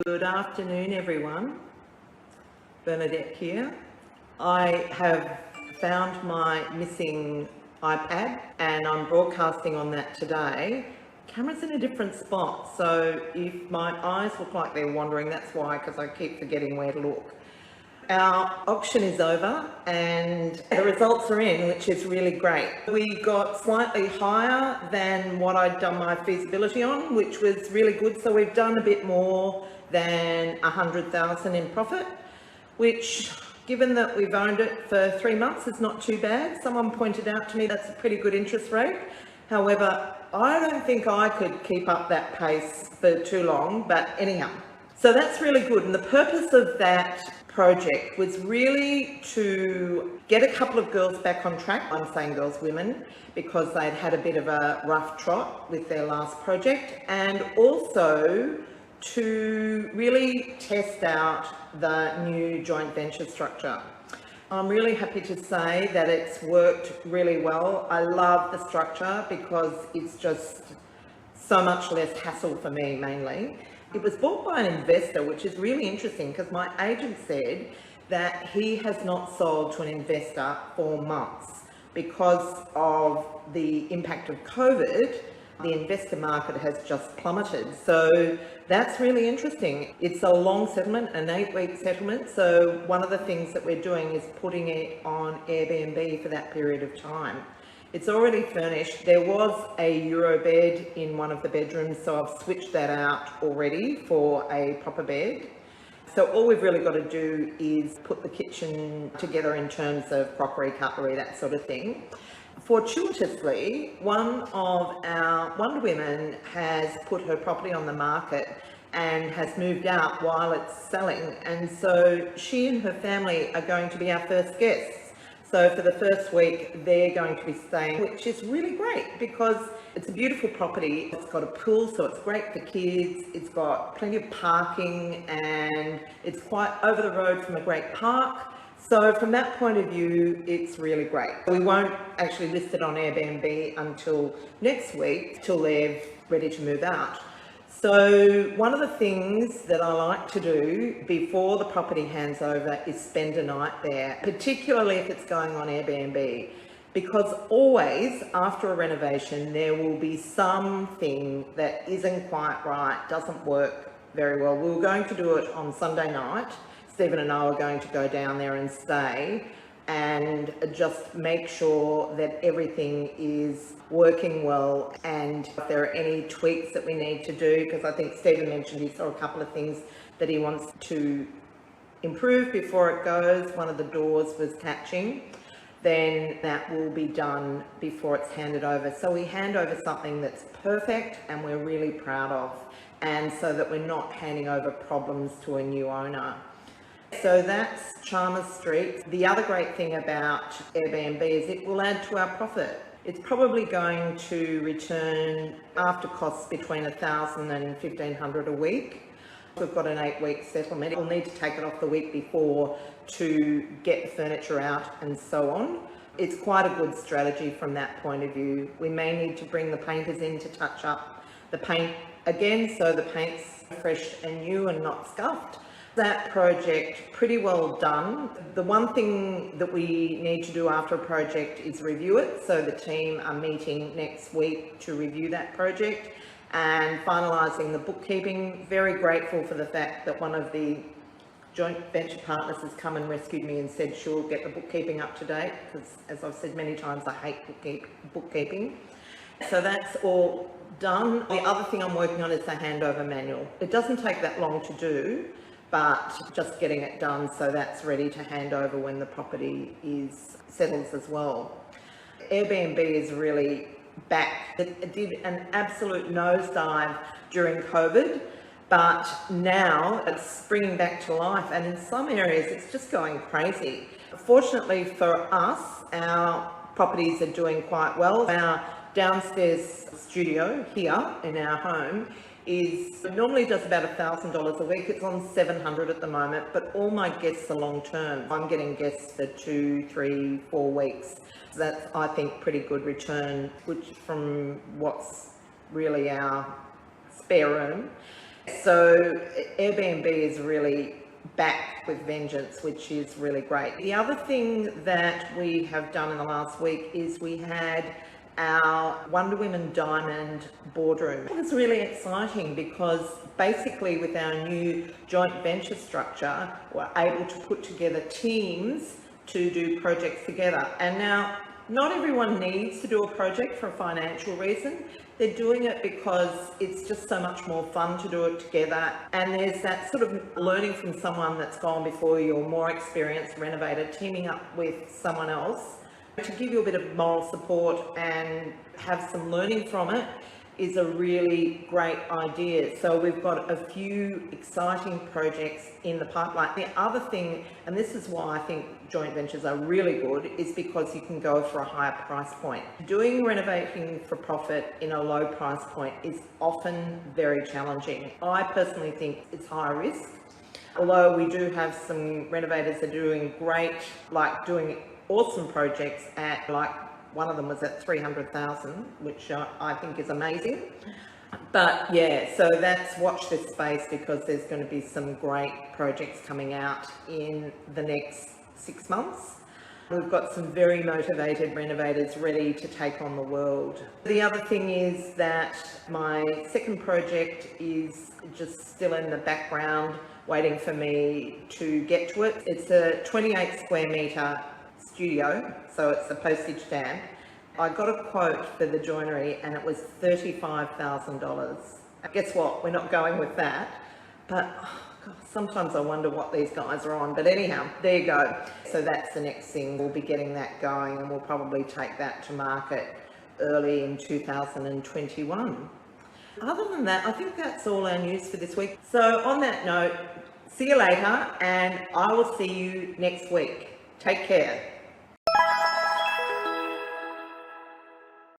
Good afternoon, everyone. Bernadette here. I have found my missing iPad and I'm broadcasting on that today. Camera's in a different spot, so if my eyes look like they're wandering, that's why, because I keep forgetting where to look. Our auction is over and the results are in, which is really great. We got slightly higher than what I'd done my feasibility on, which was really good. So we've done a bit more than 100,000 in profit, which, given that we've owned it for 3 months, is not too bad. Someone pointed out to me that's a pretty good interest rate. However, I don't think I could keep up that pace for too long, but anyhow. So that's really good. And the purpose of that project was really to get a couple of girls back on track. I'm saying girls, women, because they'd had a bit of a rough trot with their last project, and also to really test out the new joint venture structure. I'm really happy to say that it's worked really well. I love the structure because it's just so much less hassle for me, mainly. It was bought by an investor, which is really interesting because my agent said that he has not sold to an investor for months because of the impact of COVID. The investor market has just plummeted. So that's really interesting. It's a long settlement, an 8-week settlement. So one of the things that we're doing is putting it on Airbnb for that period of time. It's already furnished. There was a Euro bed in one of the bedrooms, so I've switched that out already for a proper bed. So all we've really got to do is put the kitchen together in terms of crockery, cutlery, that sort of thing. Fortuitously, one of our Wonder Women has put her property on the market and has moved out while it's selling. And so she and her family are going to be our first guests. So for the first week, they're going to be staying, which is really great because it's a beautiful property. It's got a pool, so it's great for kids. It's got plenty of parking and it's quite over the road from a great park. So from that point of view, it's really great. We won't actually list it on Airbnb until next week, till they're ready to move out. So one of the things that I like to do before the property hands over is spend a night there, particularly if it's going on Airbnb, because always after a renovation, there will be something that isn't quite right, doesn't work very well. We were going to do it on Sunday night. Stephen and I are going to go down there and stay and just make sure that everything is working well, and if there are any tweaks that we need to do, because I think Stephen mentioned he saw a couple of things that he wants to improve before it goes. One of the doors was catching, then that will be done before it's handed over. So we hand over something that's perfect and we're really proud of, and so that we're not handing over problems to a new owner. So that's Chalmers Street. The other great thing about Airbnb is it will add to our profit. It's probably going to return after costs between $1,000 and $1,500 a week. We've got an 8-week settlement. We'll need to take it off the week before to get the furniture out and so on. It's quite a good strategy from that point of view. We may need to bring the painters in to touch up the paint again, so the paint's fresh and new and not scuffed. That project pretty well done. The one thing that we need to do after a project is review it. So the team are meeting next week to review that project and finalising the bookkeeping. Very grateful for the fact that one of the joint venture partners has come and rescued me and said she'll get the bookkeeping up to date, because as I've said many times, I hate bookkeeping. So that's all done. The other thing I'm working on is the handover manual. It doesn't take that long to do, but just getting it done so that's ready to hand over when the property settles as well. Airbnb is really back. It did an absolute nosedive during COVID, but now it's springing back to life, and in some areas it's just going crazy. Fortunately for us, our properties are doing quite well. Our downstairs studio here in our home normally does about $1,000 a week. It's on $700 at the moment, but all my guests are long term. I'm getting guests for 2, 3, 4 weeks. So that's, I think, pretty good return, which from what's really our spare room. So Airbnb is really back with vengeance, which is really great. The other thing that we have done in the last week is we had our Wonder Women Diamond boardroom. It was really exciting because basically with our new joint venture structure, we're able to put together teams to do projects together. And now, not everyone needs to do a project for a financial reason. They're doing it because it's just so much more fun to do it together. And there's that sort of learning from someone that's gone before you, or more experienced renovator, teaming up with someone else to give you a bit of moral support and have some learning from it is a really great idea. So we've got a few exciting projects in the pipeline. The other thing, and this is why I think joint ventures are really good, is because you can go for a higher price point. Doing renovating for profit in a low price point is often very challenging. I personally think it's high risk, although we do have some renovators that are doing great, like doing awesome projects at, like, one of them was at 300,000, which I think is amazing. But yeah, so watch this space, because there's going to be some great projects coming out in the next 6 months. We've got some very motivated renovators ready to take on the world. The other thing is that my second project is just still in the background, waiting for me to get to it. It's a 28 square metre studio, so it's a postage stamp. I got a quote for the joinery and it was $35,000. Guess what? We're not going with that. But oh God, sometimes I wonder what these guys are on. But anyhow, there you go. So that's the next thing. We'll be getting that going, and we'll probably take that to market early in 2021. Other than that, I think that's all our news for this week. So on that note, see you later, and I will see you next week. Take care.